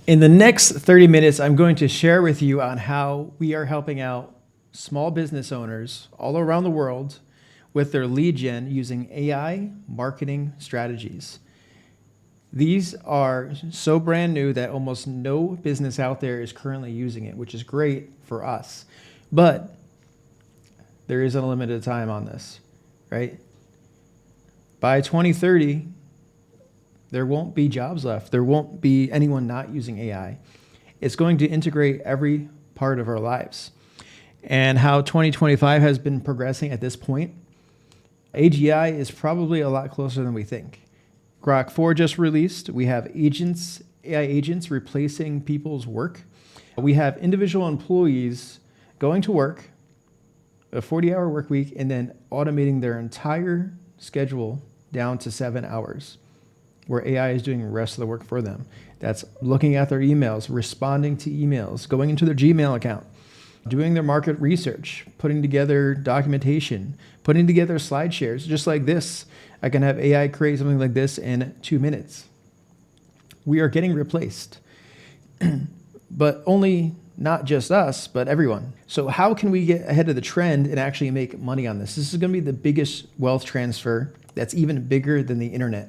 In the next 30 minutes, I'm going to share with you on how we are helping out small business owners all around the world with their lead gen using AI marketing strategies. These are so brand new that almost no business out there is currently using it, which is great for us. But there is a limited time on this, right? By 2030, there won't be jobs left. There won't be anyone not using AI. It's going to integrate every part of our lives. And how 2025 has been progressing at this point, AGI is probably a lot closer than we think. Grok 4 just released. We have agents, AI agents replacing people's work. We have individual employees going to work, a 40-hour work week, and then automating their entire schedule down to 7 hours, where AI is doing the rest of the work for them. That's looking at their emails, responding to emails, going into their Gmail account, doing their market research, putting together documentation, putting together slide shares, just like this. I can have AI create something like this in 2 minutes. We are getting replaced, but only not just us, but everyone. So how can we get ahead of the trend and actually make money on this? This is going to be the biggest wealth transfer that's even bigger than the internet.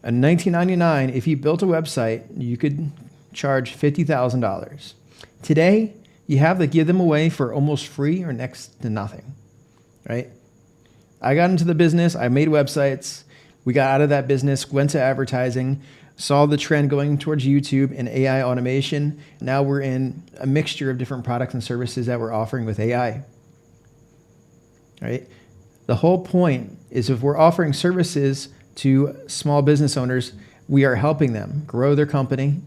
In 1999, if you built a website, you could charge $50,000. Today, you have to give them away for almost free or next to nothing, right? I got into the business, I made websites, we got out of that business, went to advertising, saw the trend going towards YouTube and AI automation. Now we're in a mixture of different products and services that we're offering with AI, right? The whole point is if we're offering services to small business owners, we are helping them grow their company,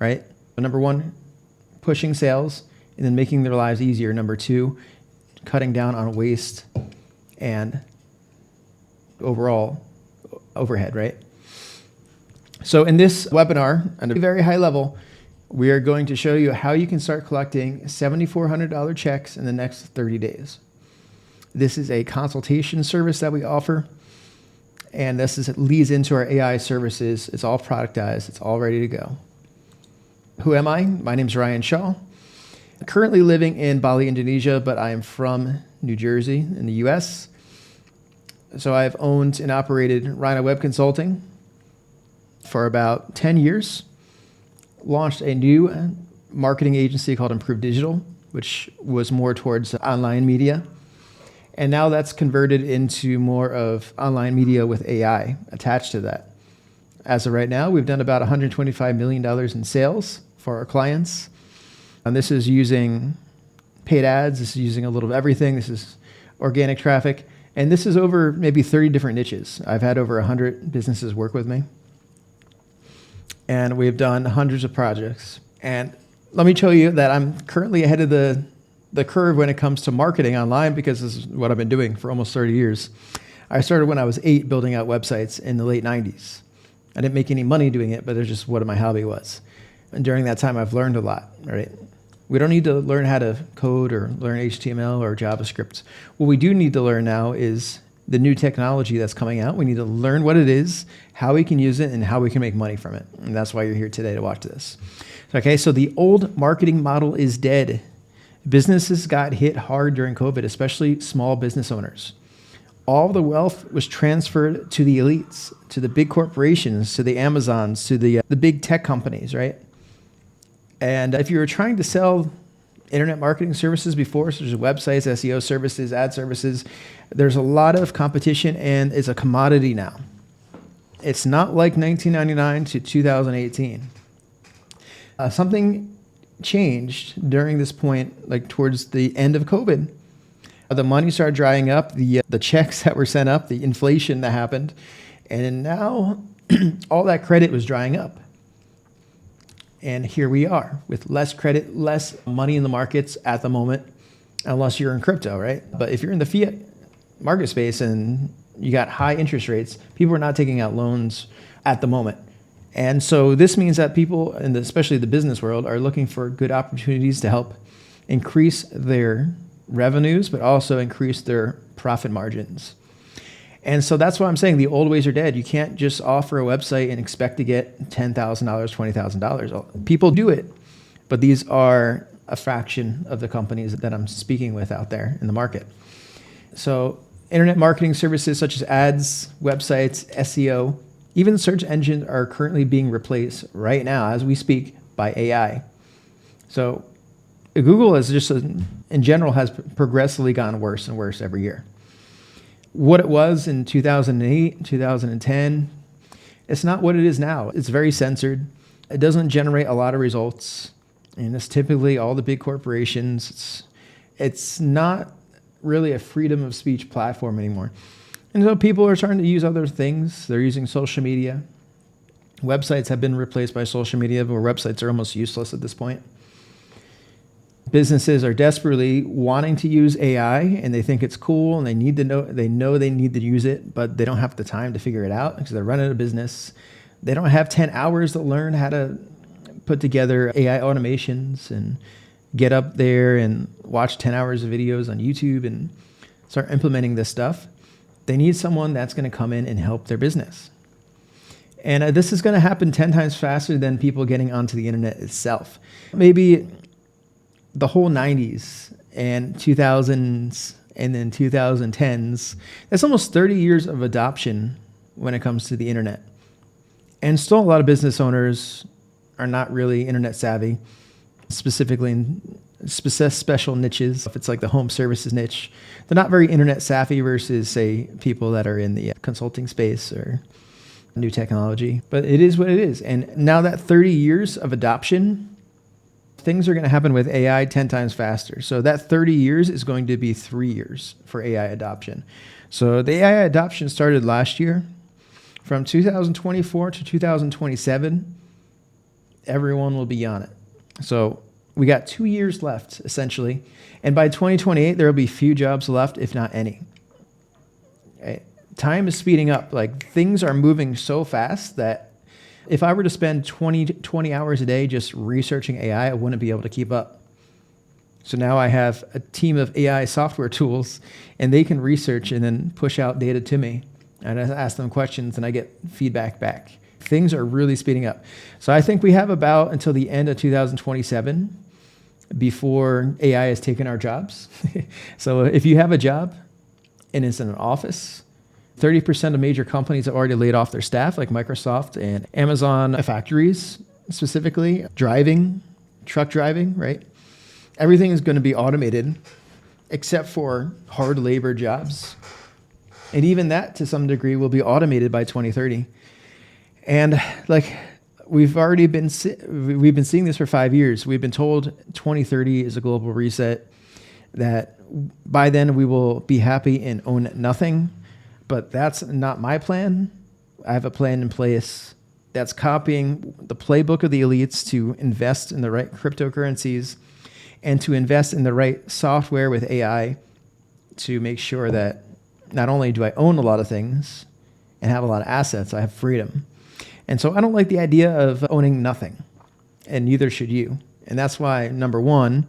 right? Number one, pushing sales and then making their lives easier. Number two, cutting down on waste and overall overhead, right? So in this webinar, at a very high level, we are going to show you how you can start collecting $7,400 checks in the next 30 days. This is a consultation service that we offer, and leads into our AI services. It's all productized. It's all ready to go. Who am I? My name is Ryan Shaw. I'm currently living in Bali, Indonesia, but I am from New Jersey in the US. So I've owned and operated Rhino Web Consulting for about 10 years. Launched a new marketing agency called Improve Digital, which was more towards online media. And now that's converted into more of online media with AI attached to that. As of right now, we've done about $125 million in sales for our clients. And this is using paid ads. This is using a little of everything. This is organic traffic. And this is over maybe 30 different niches. I've had over 100 businesses work with me. And we've done hundreds of projects. And let me tell you that I'm currently ahead of the curve when it comes to marketing online, because this is what I've been doing for almost 30 years. I started when I was 8 building out websites in the late 90s. I didn't make any money doing it, but it's just what my hobby was. And during that time, I've learned a lot, right? We don't need to learn how to code or learn HTML or JavaScript. What we do need to learn now is the new technology that's coming out. We need to learn what it is, how we can use it, and how we can make money from it. And that's why you're here today to watch this. Okay, so the old marketing model is dead. Businesses got hit hard during COVID, especially small business owners. All the wealth was transferred to the elites, to the big corporations, to the Amazons, to the big tech companies, right? And if you were trying to sell internet marketing services before, such as websites, SEO services, ad services, there's a lot of competition and it's a commodity now. It's not like 1999 to 2018. Something changed during this point, like towards the end of COVID. The money started drying up, the checks that were sent up, the inflation that happened, and now all that credit was drying up. And here we are with less credit, less money in the markets at the moment, unless you're in crypto, right? But if you're in the fiat market space and you got high interest rates, people are not taking out loans at the moment. And so this means that people, and especially the business world, are looking for good opportunities to help increase their revenues, but also increase their profit margins. And so that's why I'm saying the old ways are dead. You can't just offer a website and expect to get $10,000, $20,000. People do it, but these are a fraction of the companies that I'm speaking with out there in the market. So internet marketing services such as ads, websites, SEO, even search engines are currently being replaced right now as we speak by AI. So Google is just, in general, has progressively gotten worse and worse every year. What it was in 2008, 2010, it's not what it is now. It's very censored. It doesn't generate a lot of results. And it's typically all the big corporations. It's not really a freedom of speech platform anymore. And so people are starting to use other things. They're using social media. Websites have been replaced by social media, where websites are almost useless at this point. Businesses are desperately wanting to use AI, and they think it's cool, and they know they need to use it, but they don't have the time to figure it out because they're running a business. They don't have 10 hours to learn how to put together AI automations and get up there and watch 10 hours of videos on YouTube and start implementing this stuff. They need someone that's going to come in and help their business. And this is going to happen 10 times faster than people getting onto the internet itself. Maybe the whole 90s and 2000s and then 2010s, that's almost 30 years of adoption when it comes to the internet. And still a lot of business owners are not really internet savvy, specifically in special niches. If it's like the home services niche, they're not very internet savvy versus, say, people that are in the consulting space or new technology. But it is what it is. And now that 30 years of adoption, things are going to happen with AI 10 times faster. So that 30 years is going to be 3 years for AI adoption. So the AI adoption started last year. From 2024 to 2027, everyone will be on it. So we got 2 years left, essentially. And by 2028, there will be few jobs left, if not any. Okay. Time is speeding up. Like, things are moving so fast that if I were to spend 20 hours a day just researching AI, I wouldn't be able to keep up. So now I have a team of AI software tools, and they can research and then push out data to me. And I ask them questions, and I get feedback back. Things are really speeding up. So I think we have about until the end of 2027 before AI has taken our jobs. So if you have a job and it's in an office, 30% of major companies have already laid off their staff, like Microsoft and Amazon factories, specifically driving, truck driving, right? Everything is going to be automated except for hard labor jobs. And even that, to some degree, will be automated by 2030. And like, we've been seeing this for 5 years. We've been told 2030 is a global reset, that by then we will be happy and own nothing. But that's not my plan. I have a plan in place that's copying the playbook of the elites to invest in the right cryptocurrencies and to invest in the right software with AI to make sure that not only do I own a lot of things and have a lot of assets, I have freedom. And so I don't like the idea of owning nothing, and neither should you. And that's why, number one,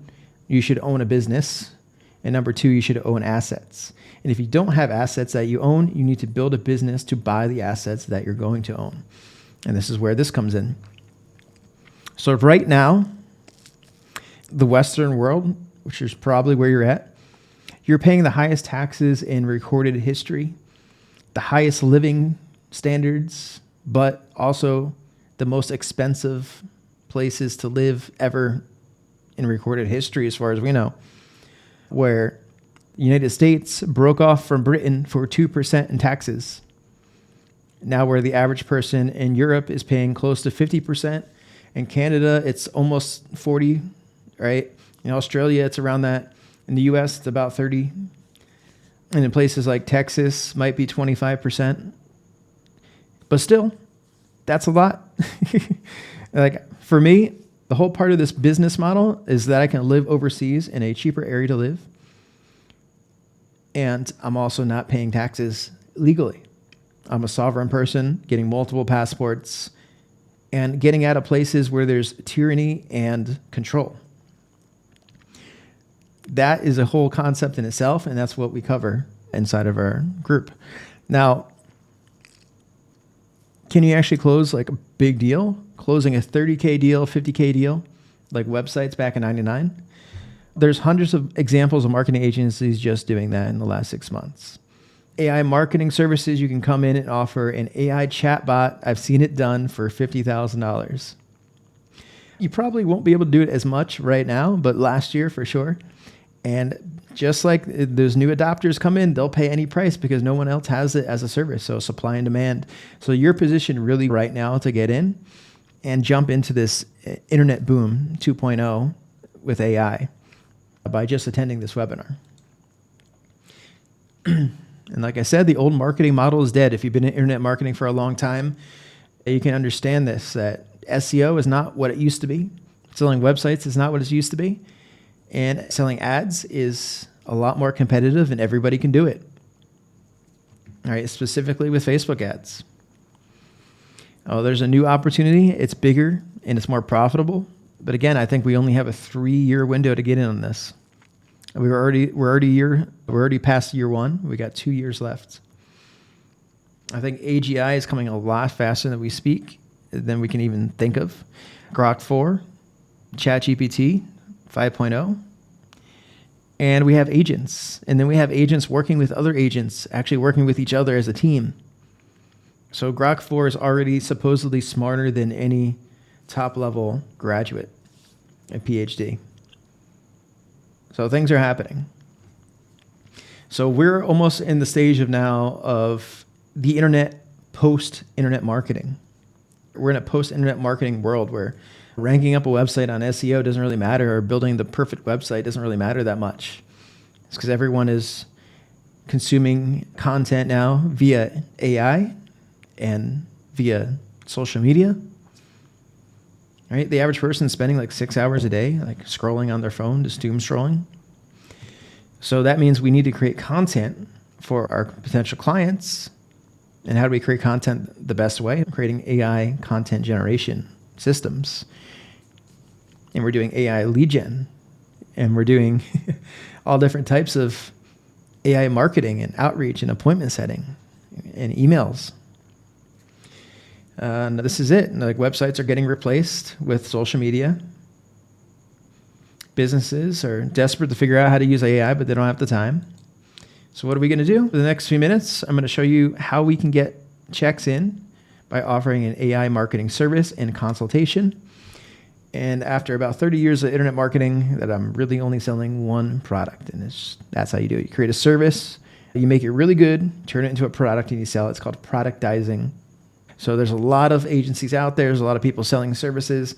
you should own a business, and number two, you should own assets. And if you don't have assets that you own, you need to build a business to buy the assets that you're going to own. And this is where this comes in. So right now, the Western world, which is probably where you're at, you're paying the highest taxes in recorded history, the highest living standards, but also the most expensive places to live ever in recorded history, as far as we know, where the United States broke off from Britain for 2% in taxes. Now where the average person in Europe is paying close to 50%. In Canada, it's almost 40, right? In Australia, it's around that. In the US, it's about 30. And in places like Texas, might be 25%. But still, that's a lot. Like, for me, the whole part of this business model is that I can live overseas in a cheaper area to live. And I'm also not paying taxes legally. I'm a sovereign person, getting multiple passports, and getting out of places where there's tyranny and control. That is a whole concept in itself, and that's what we cover inside of our group. Now, can you actually close like a big deal? Closing a 30K deal, 50K deal, like websites back in 99? There's hundreds of examples of marketing agencies just doing that in the last 6 months. AI marketing services, you can come in and offer an AI chatbot. I've seen it done for $50,000. You probably won't be able to do it as much right now, but last year for sure. And just like those new adopters come in, they'll pay any price because no one else has it as a service. So supply and demand. So you're positioned really right now to get in and jump into this internet boom 2.0 with AI by just attending this webinar. And like I said, the old marketing model is dead. If you've been in internet marketing for a long time, you can understand this, that SEO is not what it used to be. Selling websites is not what it used to be. And selling ads is a lot more competitive and everybody can do it. All right, specifically with Facebook ads. Oh, there's a new opportunity. It's bigger and it's more profitable. But again, I think we only have a 3-year window to get in on this. We're already past year 1. We got 2 years left. I think AGI is coming a lot faster than we than we can even think of. Grok 4, ChatGPT 5.0, and we have agents. And then we have agents working with other agents, actually working with each other as a team. So Grok 4 is already supposedly smarter than any top-level graduate, a PhD. So things are happening. So we're almost in the stage of the internet post-internet marketing. We're in a post-internet marketing world where ranking up a website on SEO doesn't really matter, or building the perfect website doesn't really matter that much. It's because everyone is consuming content now via AI and via social media. Right? The average person is spending like 6 hours a day, like scrolling on their phone, just doom scrolling. So that means we need to create content for our potential clients. And how do we create content the best way? Creating AI content generation systems. And we're doing AI lead gen. And we're doing all different types of AI marketing and outreach and appointment setting and emails. This is it. Like, websites are getting replaced with social media. Businesses are desperate to figure out how to use AI, but they don't have the time. So what are we going to do? For the next few minutes, I'm going to show you how we can get checks in by offering an AI marketing service and consultation. And after about 30 years of internet marketing, that I'm really only selling one product. And that's how you do it. You create a service, you make it really good, turn it into a product, and you sell it. It's called productizing. So there's a lot of agencies out there. There's a lot of people selling services.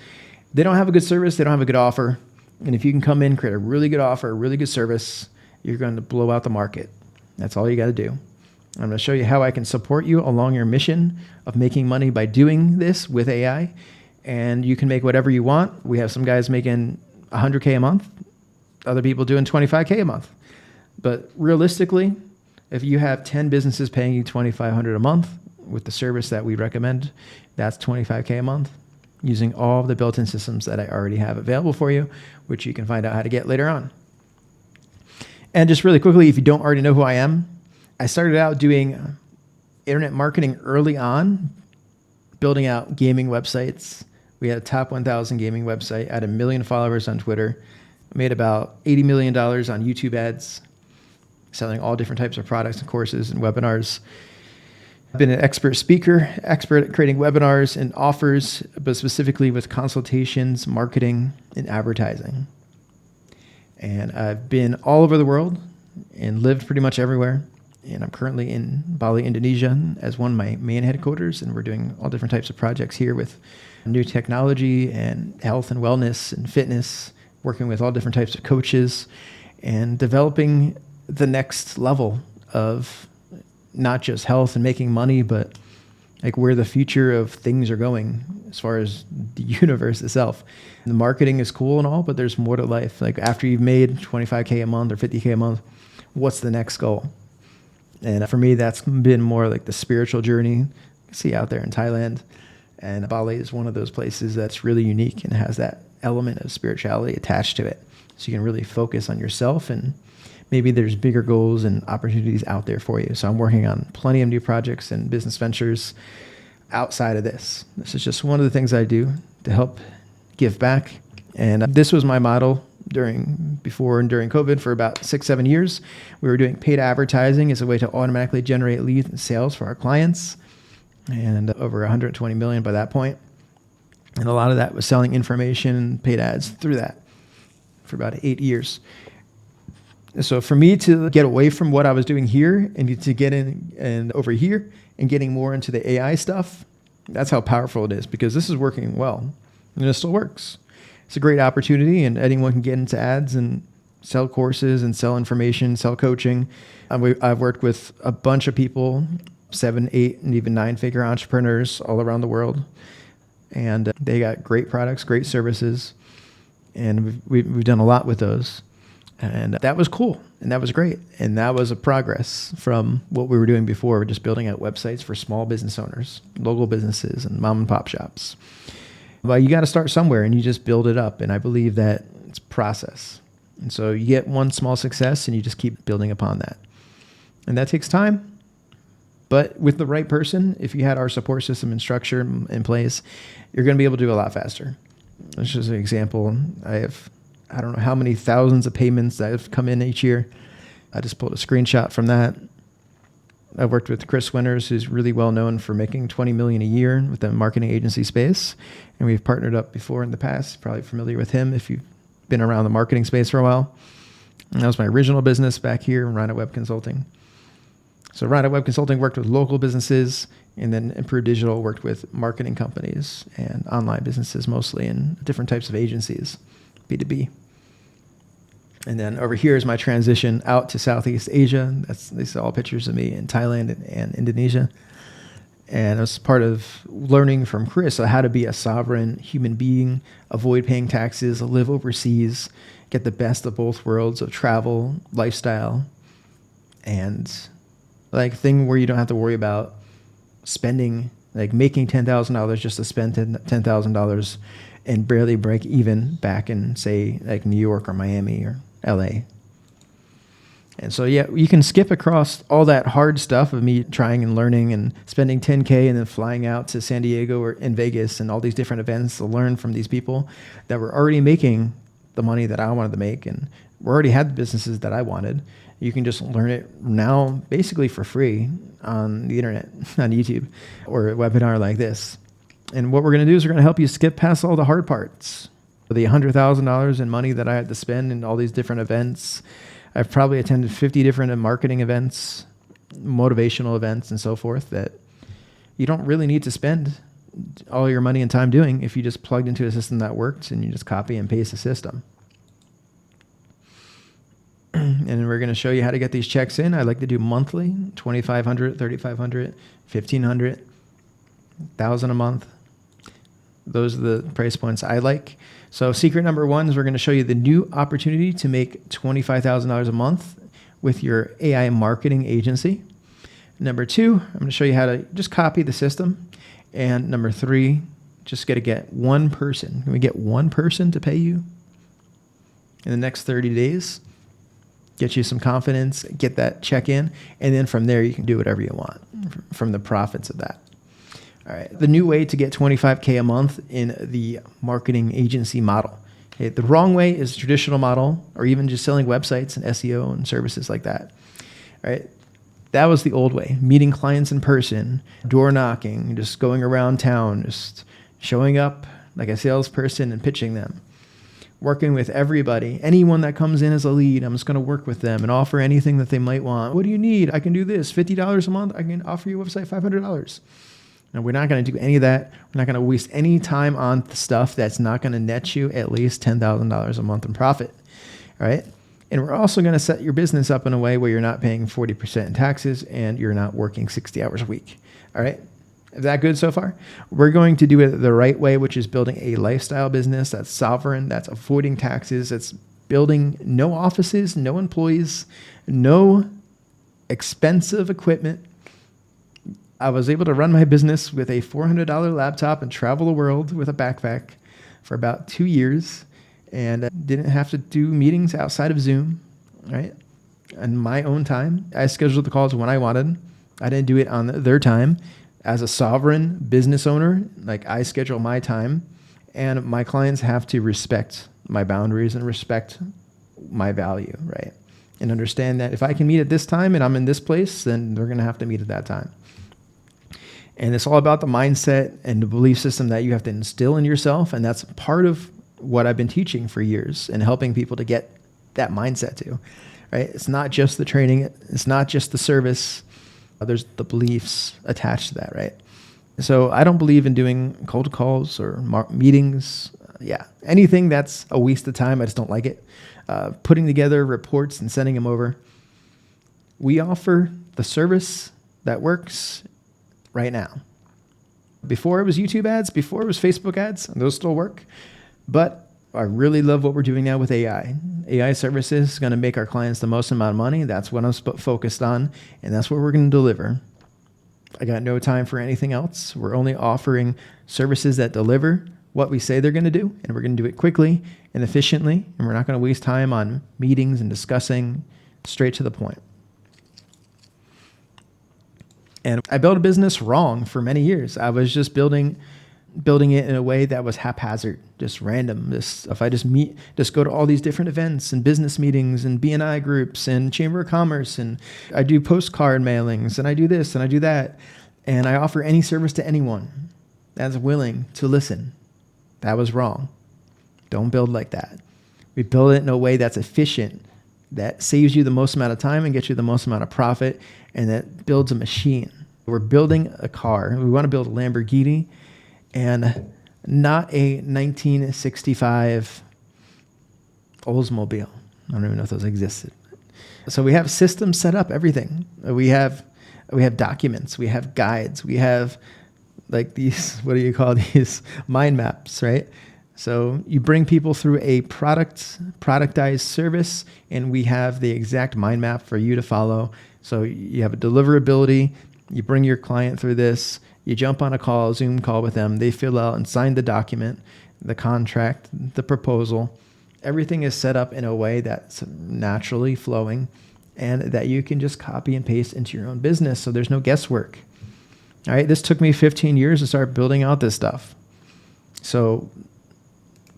They don't have a good service. They don't have a good offer. And if you can come in, create a really good offer, a really good service, you're going to blow out the market. That's all you got to do. I'm going to show you how I can support you along your mission of making money by doing this with AI. And you can make whatever you want. We have some guys making $100K a month, other people doing $25K a month. But realistically, if you have 10 businesses paying you $2,500 a month with the service that we recommend, that's $25K a month using all of the built-in systems that I already have available for you, which you can find out how to get later on. And just really quickly, if you don't already know who I am, I started out doing internet marketing early on, building out gaming websites. We had a top 1,000 gaming website. I had 1 million followers on Twitter. I made about $80 million on YouTube ads, selling all different types of products and courses and webinars. I've been an expert speaker, expert at creating webinars and offers, but specifically with consultations, marketing, and advertising. And I've been all over the world and lived pretty much everywhere. And I'm currently in Bali, Indonesia as one of my main headquarters. And we're doing all different types of projects here with new technology and health and wellness and fitness, working with all different types of coaches and developing the next level of not just health and making money, but like where the future of things are going as far as the universe itself. The marketing is cool and all, but there's more to life. Like after you've made 25K a month or 50K a month, what's the next goal? And for me, that's been more like the spiritual journey you see out there in Thailand. And Bali is one of those places that's really unique and has that element of spirituality attached to it. So you can really focus on yourself and maybe there's bigger goals and opportunities out there for you. So I'm working on plenty of new projects and business ventures outside of this. This is just one of the things I do to help give back. And this was my model before and during COVID for about 6-7 years. We were doing paid advertising as a way to automatically generate leads and sales for our clients, and over 120 million by that point. And a lot of that was selling information and paid ads through that for about 8 years. So for me to get away from what I was doing here and to get in and over here and getting more into the AI stuff, that's how powerful it is, because this is working well and it still works. It's a great opportunity, and anyone can get into ads and sell courses and sell information, sell coaching. I've worked with a bunch of people, 7, 8, and even 9-figure entrepreneurs all around the world. And they got great products, great services. And we've done a lot with those. And that was cool. And that was great. And that was a progress from what we were doing before, just building out websites for small business owners, local businesses, and mom and pop shops. But you got to start somewhere, and you just build it up. And I believe that it's process. And so you get one small success and you just keep building upon that. And that takes time. But with the right person, if you had our support system and structure in place, you're going to be able to do a lot faster. That's just an example. I don't know how many thousands of payments that have come in each year. I just pulled a screenshot from that. I've worked with Chris Winters, who's really well known for making $20 million a year with the marketing agency space. And we've partnered up before in the past. Probably familiar with him if you've been around the marketing space for a while. And that was my original business back here in Rhino Web Consulting. So Rhino Web Consulting worked with local businesses, and then Improved Digital worked with marketing companies and online businesses mostly, and different types of agencies, B2B. And then over here is my transition out to Southeast Asia. These are all pictures of me in Thailand and Indonesia. And it was part of learning from Chris how to be a sovereign human being, avoid paying taxes, live overseas, get the best of both worlds of travel, lifestyle, and like thing where you don't have to worry about spending, like making $10,000 just to spend $10,000 and barely break even back in, say, like New York or Miami or LA. And so, yeah, you can skip across all that hard stuff of me trying and learning and spending $10K and then flying out to San Diego or in Vegas and all these different events to learn from these people that were already making the money that I wanted to make and already had the businesses that I wanted. You can just learn it now basically for free on the internet, on YouTube, or a webinar like this. And what we're going to do is we're going to help you skip past all the hard parts. The $100,000 in money that I had to spend in all these different events. I've probably attended 50 different marketing events, motivational events, and so forth that you don't really need to spend all your money and time doing if you just plugged into a system that works and you just copy and paste the system. And we're going to show you how to get these checks in. I like to do monthly, $2,500, $3,500, $1,500, $1,000 a month. Those are the price points I like. So secret number one is we're going to show you the new opportunity to make $25,000 a month with your AI marketing agency. Number two, I'm going to show you how to just copy the system. And number three, just got to get one person. Can we get one person to pay you in the next 30 days? Get you some confidence, get that check in, and then from there you can do whatever you want from the profits of that. All right, the new way to get $25K a month in the marketing agency model. Okay, the wrong way is the traditional model, or even just selling websites and SEO and services like that. All right, that was the old way, meeting clients in person, door knocking, just going around town, just showing up like a salesperson and pitching them. Working with everybody, anyone that comes in as a lead, I'm just going to work with them and offer anything that they might want. What do you need? I can do this, $50 a month. I can offer you a website, $500. And we're not going to do any of that. We're not going to waste any time on stuff that's not going to net you at least $10,000 a month in profit. All right. And we're also going to set your business up in a way where you're not paying 40% in taxes and you're not working 60 hours a week. All right. Is that good so far? We're going to do it the right way, which is building a lifestyle business that's sovereign, that's avoiding taxes, that's building no offices, no employees, no expensive equipment. I was able to run my business with a $400 laptop and travel the world with a backpack for about 2 years and didn't have to do meetings outside of Zoom, right? in my own time. I scheduled the calls when I wanted. I didn't do it on their time. As a sovereign business owner, like I schedule my time, and my clients have to respect my boundaries and respect my value, right? And understand that if I can meet at this time and I'm in this place, then they're going to have to meet at that time. And it's all about the mindset and the belief system that you have to instill in yourself. And that's part of what I've been teaching for years and helping people to get that mindset to, right? It's not just the training. It's not just the service. There's the beliefs attached to that, right? So I don't believe in doing cold calls or meetings. Anything that's a waste of time. I just don't like it. Putting together reports and sending them over. We offer the service that works right now. Before it was YouTube ads, before it was Facebook ads, and those still work. But I really love what we're doing now with AI. AI services is going to make our clients the most amount of money. That's what I'm focused on, and that's what we're going to deliver. I got no time for anything else. We're only offering services that deliver what we say they're going to do, and we're going to do it quickly and efficiently, and we're not going to waste time on meetings and discussing, straight to the point. And I built a business wrong for many years. I was just building it in a way that was haphazard, just random. If I just go to all these different events and business meetings and BNI groups and Chamber of Commerce, and I do postcard mailings, and I do this and I do that, and I offer any service to anyone that's willing to listen. That was wrong. Don't build like that. We build it in a way that's efficient, that saves you the most amount of time and gets you the most amount of profit, and that builds a machine. We're building a car. We want to build a Lamborghini and not a 1965 Oldsmobile. I don't even know if those existed. So we have systems set up, everything. We have documents, we have guides, we have like these, what do you call these? Mind maps, right? So you bring people through a productized service, and we have the exact mind map for you to follow. So you have a deliverability. You bring your client through this. You jump on a call, Zoom call with them. They fill out and sign the document, the contract, the proposal. Everything is set up in a way that's naturally flowing and that you can just copy and paste into your own business. So there's no guesswork. All right. This took me 15 years to start building out this stuff. So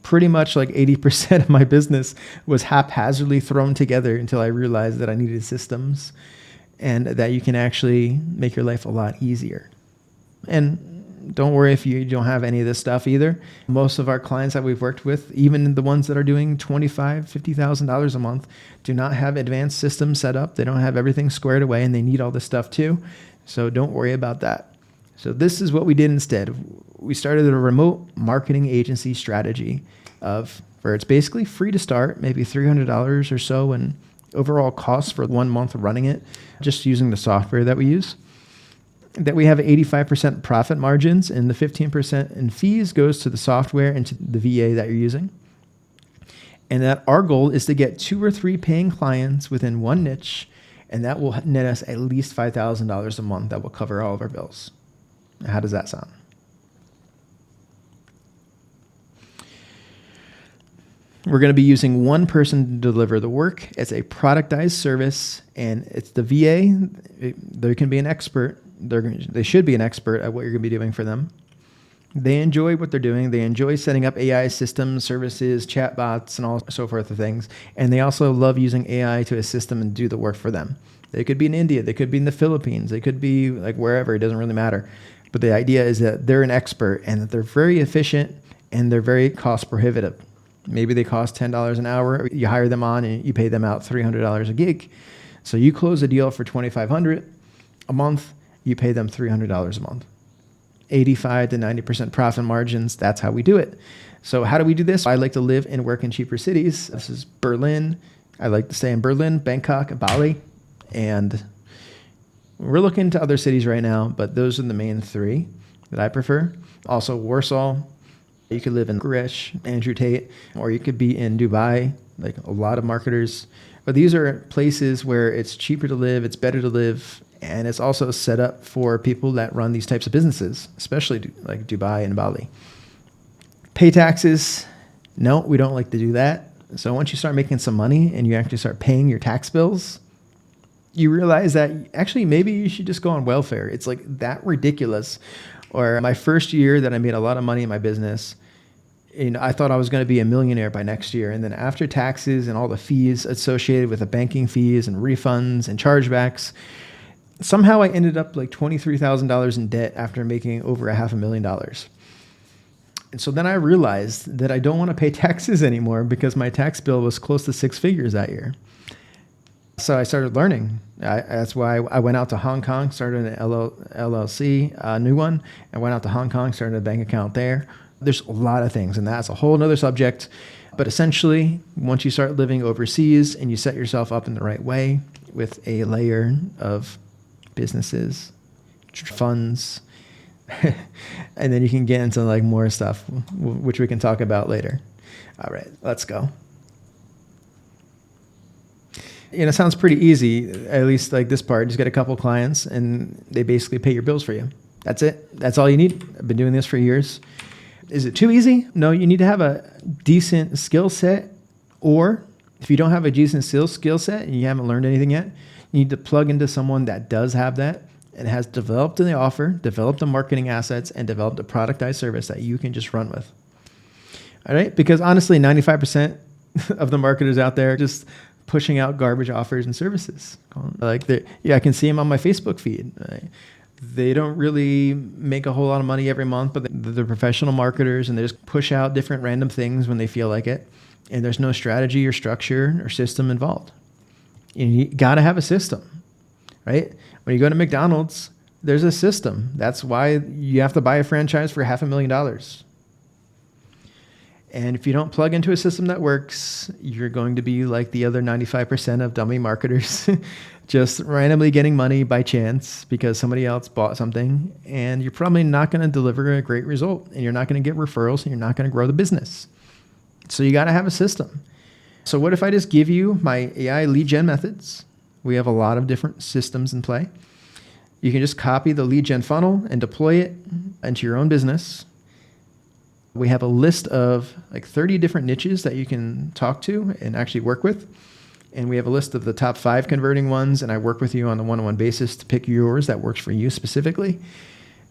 pretty much like 80% of my business was haphazardly thrown together until I realized that I needed systems and that you can actually make your life a lot easier. And don't worry if you don't have any of this stuff either. Most of our clients that we've worked with, even the ones that are doing $25,000, $50,000 a month, do not have advanced systems set up. They don't have everything squared away, and they need all this stuff too. So don't worry about that. So this is what we did instead. We started a remote marketing agency strategy where it's basically free to start, maybe $300 or so in overall costs for 1 month running it, just using the software that we use. That we have 85% profit margins, and the 15% in fees goes to the software and to the VA that you're using. And that our goal is to get 2 or 3 paying clients within one niche, and that will net us at least $5,000 a month that will cover all of our bills. How does that sound? We're going to be using one person to deliver the work. It's a productized service, and it's the VA. They can be an expert. They should be an expert at what you're going to be doing for them. They enjoy what they're doing. They enjoy setting up AI systems, services, chatbots, and all so forth of things. And they also love using AI to assist them and do the work for them. They could be in India. They could be in the Philippines. They could be like wherever. It doesn't really matter. But the idea is that they're an expert and that they're very efficient and they're very cost prohibitive. Maybe they cost $10 an hour. You hire them on and you pay them out $300 a gig. So you close a deal for $2,500 a month. You pay them $300 a month. 85 to 90% profit margins. That's how we do it. So how do we do this? I like to live and work in cheaper cities. This is Berlin. I like to stay in Berlin, Bangkok, Bali, and we're looking to other cities right now, but those are the main 3 that I prefer. Also Warsaw. You could live in Bucharest, Andrew Tate, or you could be in Dubai, like a lot of marketers. But these are places where it's cheaper to live, it's better to live, and it's also set up for people that run these types of businesses, especially like Dubai and Bali. Pay taxes. No, we don't like to do that. So once you start making some money and you actually start paying your tax bills, You realize that actually maybe you should just go on welfare. It's like that ridiculous. Or my first year that I made a lot of money in my business, I thought I was going to be a millionaire by next year. And then after taxes and all the fees associated with the banking fees and refunds and chargebacks, somehow I ended up like $23,000 in debt after making over $500,000. And so then I realized that I don't want to pay taxes anymore because my tax bill was close to six figures that year. So I started learning. That's why I went out to Hong Kong, started an LLC, a new one, and went out to Hong Kong, started a bank account there. There's a lot of things, and that's a whole other subject. But essentially, once you start living overseas and you set yourself up in the right way with a layer of businesses, funds, and then you can get into like more stuff, which we can talk about later. All right, let's go. It sounds pretty easy, at least like this part. Just get a couple clients and they basically pay your bills for you. That's it. That's all you need. I've been doing this for years. Is it too easy? No, you need to have a decent skill set, or if you don't have a decent skill set and you haven't learned anything yet, you need to plug into someone that does have that and has developed the offer, developed the marketing assets, and developed a productized service that you can just run with. All right? Because honestly, 95% of the marketers out there just pushing out garbage offers and services. I can see them on my Facebook feed. Right? They don't really make a whole lot of money every month, but they're professional marketers and they just push out different random things when they feel like it. And there's no strategy or structure or system involved. You got to have a system, right? When you go to McDonald's, there's a system. That's why you have to buy a franchise for $500,000. And if you don't plug into a system that works, you're going to be like the other 95% of dummy marketers, just randomly getting money by chance because somebody else bought something, and you're probably not going to deliver a great result, and you're not going to get referrals, and you're not going to grow the business. So you got to have a system. So what if I just give you my AI lead gen methods? We have a lot of different systems in play. You can just copy the lead gen funnel and deploy it into your own business. We have a list of like 30 different niches that you can talk to and actually work with. And we have a list of the top 5 converting ones. And I work with you on a one-on-one basis to pick yours that works for you specifically.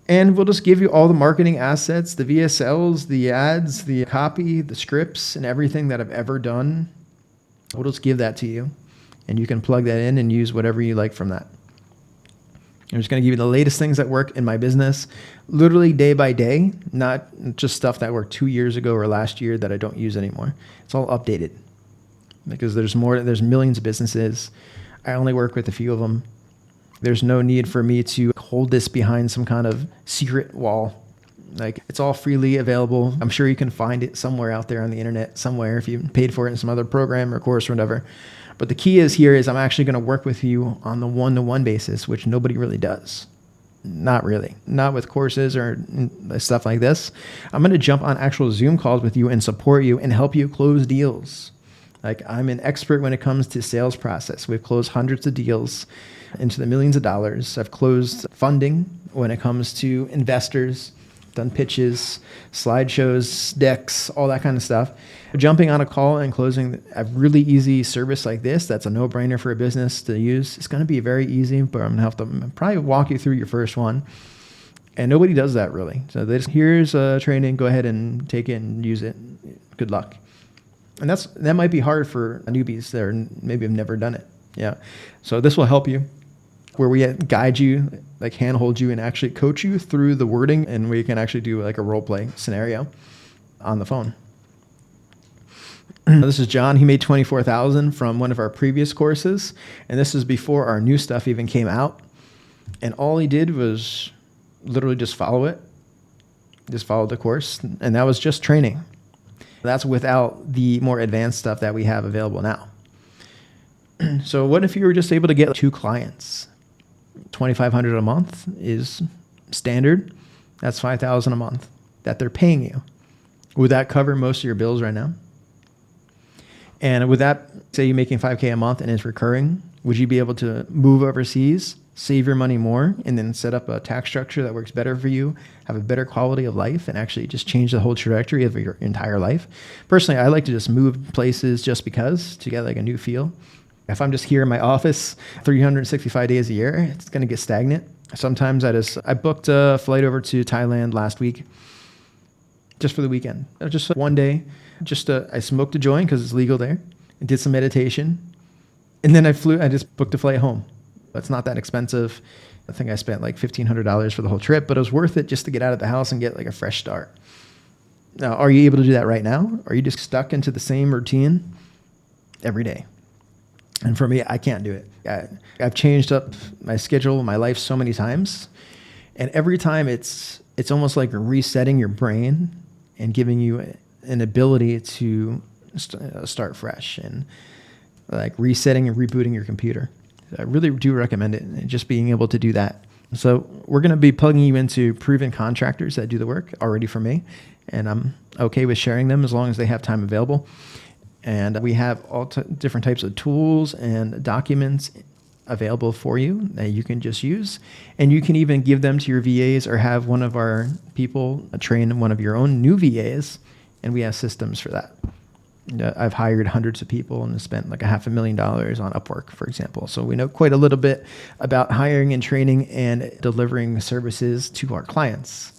And we'll just give you all the marketing assets, the VSLs, the ads, the copy, the scripts, and everything that I've ever done. We'll just give that to you. And you can plug that in and use whatever you like from that. I'm just going to give you the latest things that work in my business, literally day by day, not just stuff that worked 2 years ago or last year that I don't use anymore. It's all updated because there's millions of businesses. I only work with a few of them. There's no need for me to hold this behind some kind of secret wall. Like, it's all freely available. I'm sure you can find it somewhere out there on the internet, somewhere, if you paid for it in some other program or course or whatever. But the key is I'm actually going to work with you on the one-to-one basis, which nobody really does. Not really. Not with courses or stuff like this. I'm going to jump on actual Zoom calls with you and support you and help you close deals. Like, I'm an expert when it comes to sales process. We've closed hundreds of deals into the millions of dollars. I've closed funding when it comes to investors, done pitches, slideshows, decks, all that kind of stuff. Jumping on a call and closing a really easy service like this, that's a no-brainer for a business to use. It's going to be very easy, but I'm going to have to probably walk you through your first one. And nobody does that really. So here's a training, go ahead and take it and use it. Good luck. And that might be hard for newbies that maybe have never done it. Yeah. So this will help you, where we guide you, like handhold you and actually coach you through the wording, and we can actually do like a role play scenario on the phone. This is John. He made $24,000 from one of our previous courses, and this is before our new stuff even came out. And all he did was literally just follow it, just follow the course, and that was just training. That's without the more advanced stuff that we have available now. So what if you were just able to get 2 clients? $2,500 a month is standard. That's $5,000 a month that they're paying you. Would that cover most of your bills right now? And with that, say you're making $5,000 a month and it's recurring, would you be able to move overseas, save your money more, and then set up a tax structure that works better for you, have a better quality of life, and actually just change the whole trajectory of your entire life? Personally, I like to just move places just because, to get like a new feel. If I'm just here in my office 365 days a year, it's going to get stagnant. Sometimes I booked a flight over to Thailand last week just for the weekend. Just one day. I smoked a joint because it's legal there and did some meditation. And then I just booked a flight home. It's not that expensive. I think I spent like $1,500 for the whole trip, but it was worth it just to get out of the house and get like a fresh start. Now, are you able to do that right now? Are you just stuck into the same routine every day? And for me, I can't do it. I've changed up my schedule, my life so many times. And every time it's almost like resetting your brain and giving you an ability to start fresh and like resetting and rebooting your computer. I really do recommend it, and just being able to do that. So we're going to be plugging you into proven contractors that do the work already for me. And I'm okay with sharing them as long as they have time available. And we have all different types of tools and documents available for you that you can just use. And you can even give them to your VAs or have one of our people train one of your own new VAs. And we have systems for that. I've hired hundreds of people and spent like $500,000 on Upwork, for example. So we know quite a little bit about hiring and training and delivering services to our clients.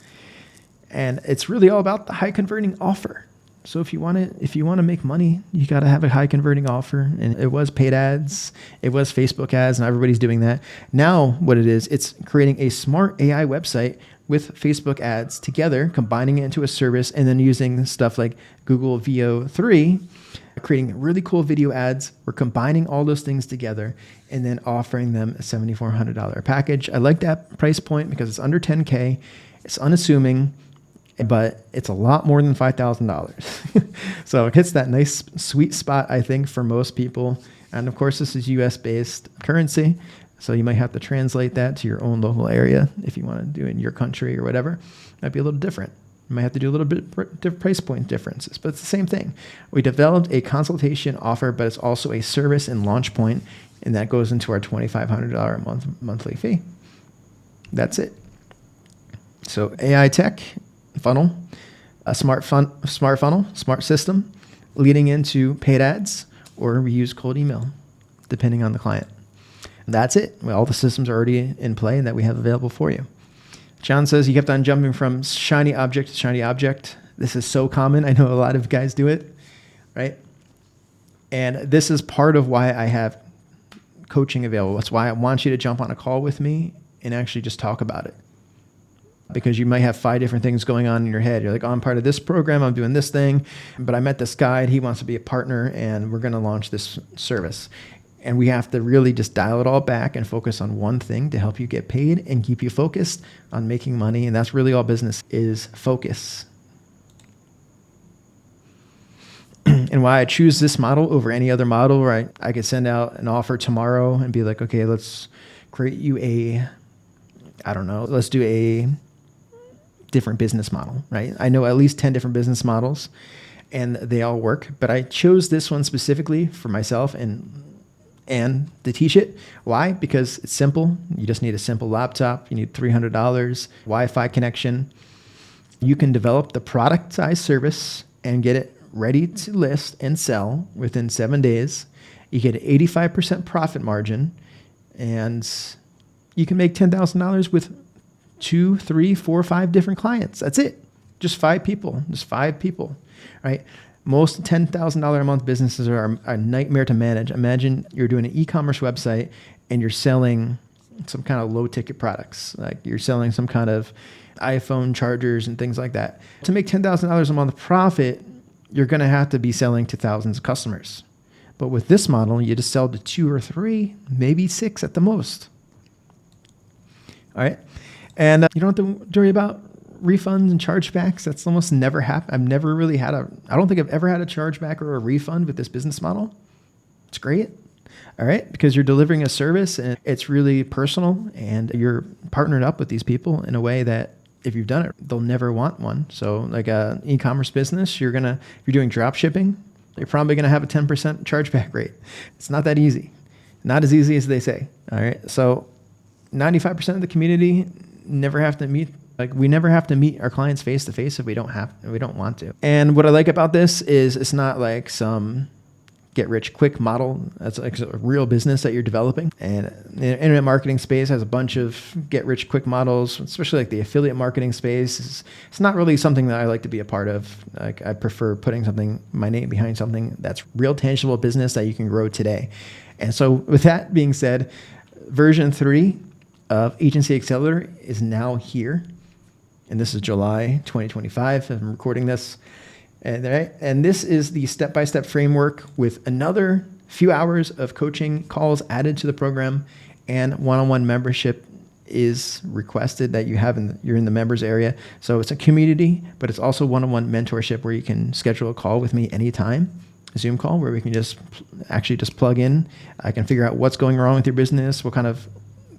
And it's really all about the high converting offer. So if you want to make money, you got to have a high converting offer. And it was paid ads, it was Facebook ads, and everybody's doing that. Now what it is, it's creating a smart AI website with Facebook ads together, combining it into a service, and then using stuff like Google VO3, creating really cool video ads. We're combining all those things together and then offering them a $7,400 package. I like that price point because it's under 10K. It's unassuming, but it's a lot more than $5,000. So it hits that nice sweet spot, I think, for most people. And of course, this is US-based currency. So you might have to translate that to your own local area if you want to do it in your country or whatever. It might be a little different. You might have to do a little bit different price point differences, but it's the same thing. We developed a consultation offer, but it's also a service and launch point, and that goes into our $2,500 monthly fee. That's it. So AI tech, funnel, a smart funnel, smart system, leading into paid ads, or we use cold email, depending on the client. That's it. Well, all the systems are already in play that we have available for you. John says, you kept on jumping from shiny object to shiny object. This is so common. I know a lot of guys do it, right? And this is part of why I have coaching available. That's why I want you to jump on a call with me and actually just talk about it. Because you might have 5 different things going on in your head. You're like, oh, I'm part of this program, I'm doing this thing, but I met this guy and he wants to be a partner and we're going to launch this service. And we have to really just dial it all back and focus on one thing to help you get paid and keep you focused on making money. And that's really all business is, focus. And why I choose this model over any other model, right? I could send out an offer tomorrow and be like, okay, let's create you let's do a different business model, right? I know at least 10 different business models and they all work, but I chose this one specifically for myself and to teach it. Why? Because it's simple. You just need a simple laptop. You need $300, Wi-Fi connection. You can develop the productized service and get it ready to list and sell within 7 days. You get an 85% profit margin, and you can make $10,000 with 2, 3, 4, 5 different clients. That's it. Just 5 people, right? Most $10,000 a month businesses are a nightmare to manage. Imagine you're doing an e-commerce website and you're selling some kind of low ticket products. Like you're selling some kind of iPhone chargers and things like that. To make $10,000 a month profit, you're going to have to be selling to thousands of customers. But with this model, you just sell to 2 or 3, maybe 6 at the most. All right. And you don't have to worry about refunds and chargebacks. That's almost never happened. I don't think I've ever had a chargeback or a refund with this business model. It's great. All right. Because you're delivering a service and it's really personal and you're partnered up with these people in a way that if you've done it, they'll never want one. So like an e-commerce business, if you're doing drop shipping, you're probably going to have a 10% chargeback rate. It's not that easy. Not as easy as they say. All right. So 95% of the community never have to meet. Like we never have to meet our clients face to face if we don't want to. And what I like about this is it's not like some get rich quick model. That's like a real business that you're developing. And the internet marketing space has a bunch of get rich quick models, especially like the affiliate marketing space. It's not really something that I like to be a part of. Like, I prefer putting my name behind something that's real tangible business that you can grow today. And so with that being said, version 3 of Agency Accelerator is now here. And this is July 2025. I'm recording this. And this is the step-by-step framework with another few hours of coaching calls added to the program, and one-on-one membership is requested that you're in the members area. So it's a community, but it's also one-on-one mentorship where you can schedule a call with me anytime, a Zoom call where we can just plug in. I can figure out what's going wrong with your business, what kind of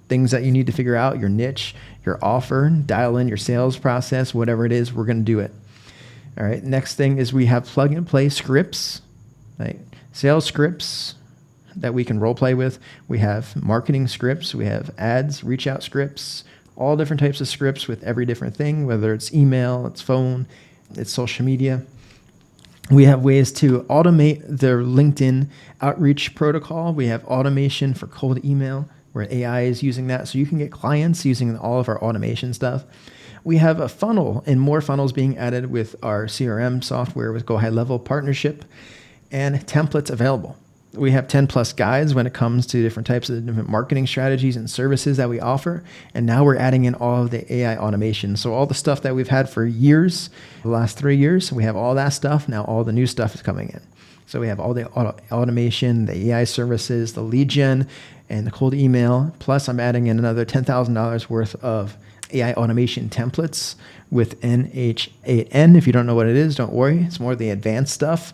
things that you need to figure out, your niche, your offer, dial in your sales process, whatever it is, we're going to do it. All right. Next thing is we have plug and play scripts, right? Sales scripts that we can role play with. We have marketing scripts. We have ads, reach out scripts, all different types of scripts with every different thing, whether it's email, it's phone, it's social media. We have ways to automate their LinkedIn outreach protocol. We have automation for cold email where AI is using that. So you can get clients using all of our automation stuff. We have a funnel and more funnels being added with our CRM software with Go High Level partnership and templates available. We have 10 plus guides when it comes to different types of different marketing strategies and services that we offer. And now we're adding in all of the AI automation. So all the stuff that we've had for years, the last 3 years, we have all that stuff. Now all the new stuff is coming in. So we have all the automation, the AI services, the lead gen, and the cold email. Plus I'm adding in another $10,000 worth of AI automation templates with NH8N. If you don't know what it is, don't worry. It's more the advanced stuff.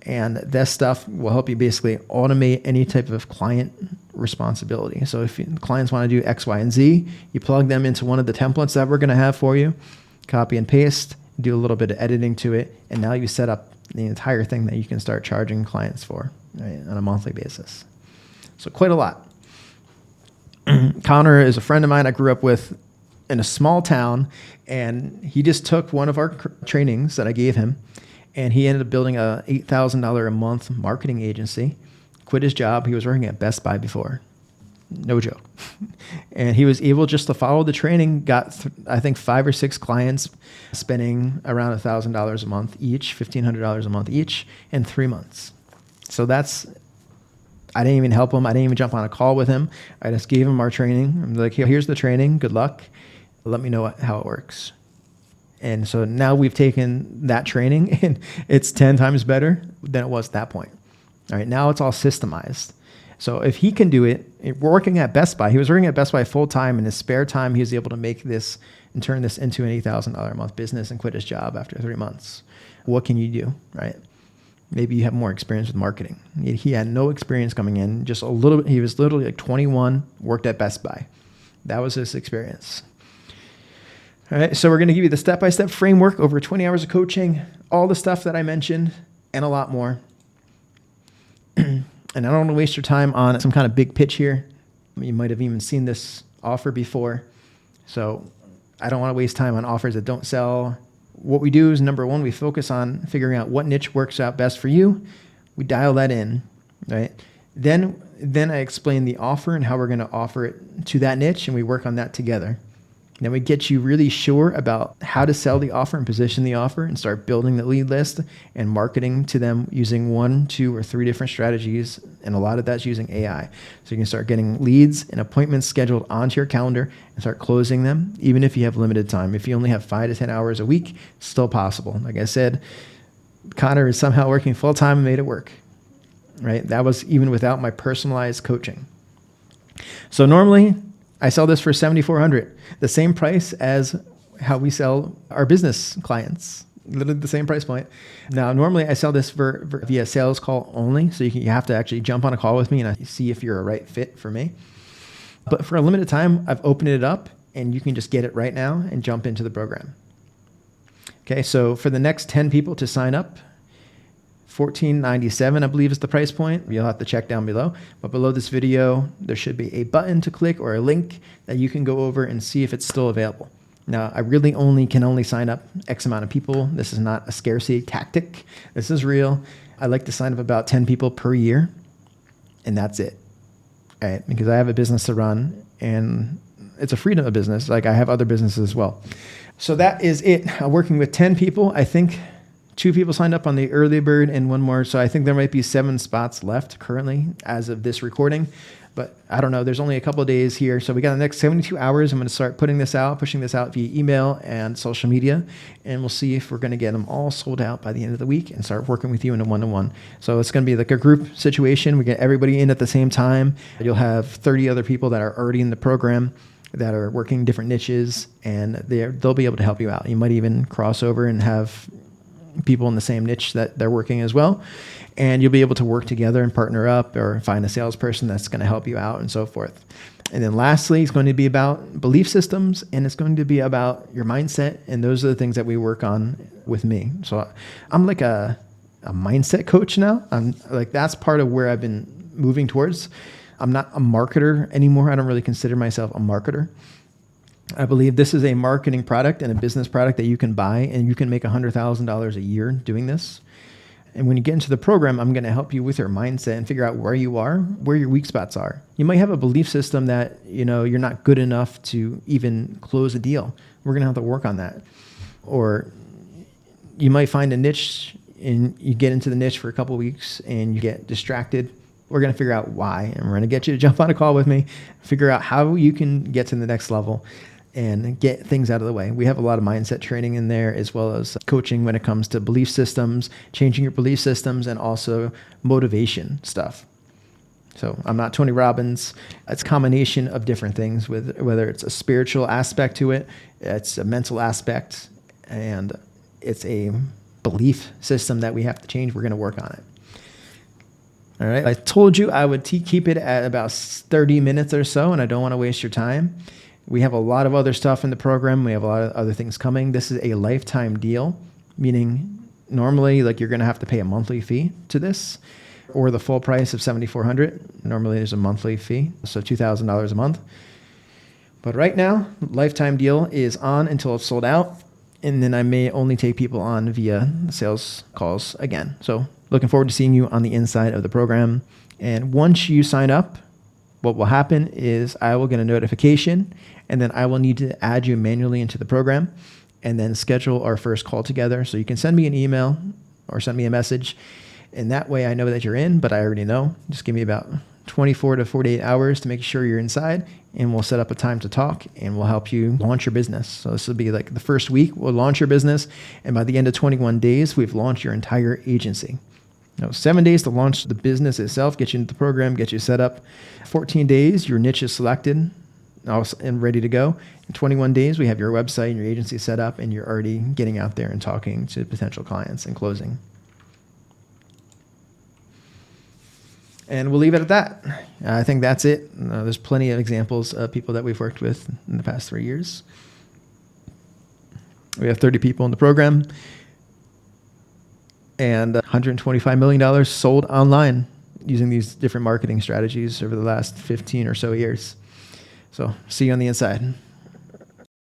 And this stuff will help you basically automate any type of client responsibility. So if clients want to do X, Y, and Z, you plug them into one of the templates that we're going to have for you, copy and paste, do a little bit of editing to it, and now you set up the entire thing that you can start charging clients for, right, on a monthly basis. So quite a lot. Connor is a friend of mine I grew up with in a small town, and he just took one of our trainings that I gave him, and he ended up building a $8,000 a month marketing agency, quit his job. He was working at Best Buy before. No joke. And he was able just to follow the training, got, I think, 5 or 6 clients, spending around $1,000 a month each, $1,500 a month each in 3 months. So I didn't even help him. I didn't even jump on a call with him. I just gave him our training. I'm like, here's the training. Good luck. Let me know how it works. And so now we've taken that training and it's 10 times better than it was at that point. All right, now it's all systemized. So if he can do it, we're working at Best Buy. He was working at Best Buy full time. In his spare time, he was able to make this and turn this into an $8,000 a month business and quit his job after 3 months. What can you do, right? Maybe you have more experience with marketing. He had no experience coming in, just a little bit. He was literally like 21, worked at Best Buy. That was his experience. All right, so we're going to give you the step-by-step framework, over 20 hours of coaching, all the stuff that I mentioned, and a lot more. And I don't want to waste your time on some kind of big pitch here. You might have even seen this offer before. So I don't want to waste time on offers that don't sell. What we do is, number one, we focus on figuring out what niche works out best for you. We dial that in, right? Then I explain the offer and how we're going to offer it to that niche, and we work on that together. Then we get you really sure about how to sell the offer and position the offer and start building the lead list and marketing to them using 1, 2, or 3 different strategies. And a lot of that's using AI. So you can start getting leads and appointments scheduled onto your calendar and start closing them, even if you have limited time. If you only have 5 to 10 hours a week, it's still possible. Like I said, Connor is somehow working full time and made it work, right? That was even without my personalized coaching. So normally I sell this for $7,400, the same price as how we sell our business clients, literally the same price point. Now, normally I sell this via sales call only, so you have to actually jump on a call with me and see if you're a right fit for me. But for a limited time, I've opened it up, and you can just get it right now and jump into the program. Okay, so for the next 10 people to sign up, $14.97, I believe, is the price point. You'll have to check down below. But below this video, there should be a button to click or a link that you can go over and see if it's still available. Now, I really can only sign up X amount of people. This is not a scarcity tactic. This is real. I like to sign up about 10 people per year, and that's it. Right? Because I have a business to run, and it's a freedom of business. Like I have other businesses as well. So that is it. I'm working with 10 people. I think 2 people signed up on the early bird and 1 more. So I think there might be 7 spots left currently as of this recording. But I don't know. There's only a couple of days here. So we got the next 72 hours. I'm going to start pushing this out via email and social media. And we'll see if we're going to get them all sold out by the end of the week and start working with you in a one-to-one. So it's going to be like a group situation. We get everybody in at the same time. You'll have 30 other people that are already in the program that are working different niches, and they'll be able to help you out. You might even cross over and have people in the same niche that they're working as well. And you'll be able to work together and partner up or find a salesperson that's going to help you out and so forth. And then lastly, it's going to be about belief systems, and it's going to be about your mindset. And those are the things that we work on with me. So I'm like a mindset coach now. I'm like, that's part of where I've been moving towards. I'm not a marketer anymore. I don't really consider myself a marketer. I believe this is a marketing product and a business product that you can buy, and you can make $100,000 a year doing this. And when you get into the program, I'm going to help you with your mindset and figure out where you are, where your weak spots are. You might have a belief system that, you're not good enough to even close a deal. We're going to have to work on that. Or you might find a niche and you get into the niche for a couple of weeks and you get distracted. We're going to figure out why, and we're going to get you to jump on a call with me, figure out how you can get to the next level and get things out of the way. We have a lot of mindset training in there, as well as coaching when it comes to belief systems, changing your belief systems, and also motivation stuff. So I'm not Tony Robbins. It's a combination of different things, with whether it's a spiritual aspect to it, it's a mental aspect, and it's a belief system that we have to change. We're going to work on it. All right. I told you I would keep it at about 30 minutes or so, and I don't want to waste your time. We have a lot of other stuff in the program. We have a lot of other things coming. This is a lifetime deal, meaning normally you're going to have to pay a monthly fee to this, or the full price of $7,400. Normally there's a monthly fee, so $2,000 a month. But right now, lifetime deal is on until it's sold out, and then I may only take people on via sales calls again. So looking forward to seeing you on the inside of the program. And once you sign up, what will happen is I will get a notification, and then I will need to add you manually into the program and then schedule our first call together. So you can send me an email or send me a message, and that way I know that you're in, but I already know. Just give me about 24 to 48 hours to make sure you're inside, and we'll set up a time to talk, and we'll help you launch your business. So this will be like the first week, we'll launch your business, and by the end of 21 days, we've launched your entire agency. 7 days to launch the business itself, get you into the program, get you set up. 14 days, your niche is selected and ready to go. In 21 days, we have your website and your agency set up, and you're already getting out there and talking to potential clients and closing. And we'll leave it at that. I think that's it. There's plenty of examples of people that we've worked with in the past 3 years. We have 30 people in the program, and $125 million sold online using these different marketing strategies over the last 15 or so years. So see you on the inside.